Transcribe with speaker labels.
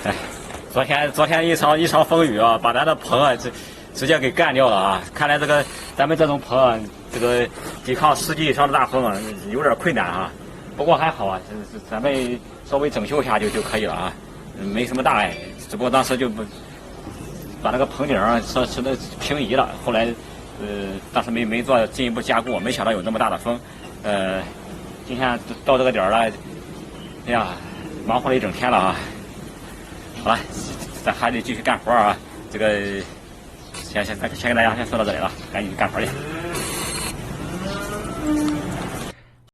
Speaker 1: 哎，昨天一场风雨啊，把咱的棚啊直接给干掉了啊！看来这个咱们这种棚啊，这个抵抗10级以上的大风啊，有点困难啊。不过还好啊，咱们稍微整修一下就可以了啊，没什么大碍。只不过当时就不把那个棚顶啊是那平移了，后来当时没做进一步加固，没想到有那么大的风。今天到这个点儿了，哎呀，忙活了一整天了啊！好了，咱还得继续干活啊！这个先跟大家说到这里了，赶紧干活去。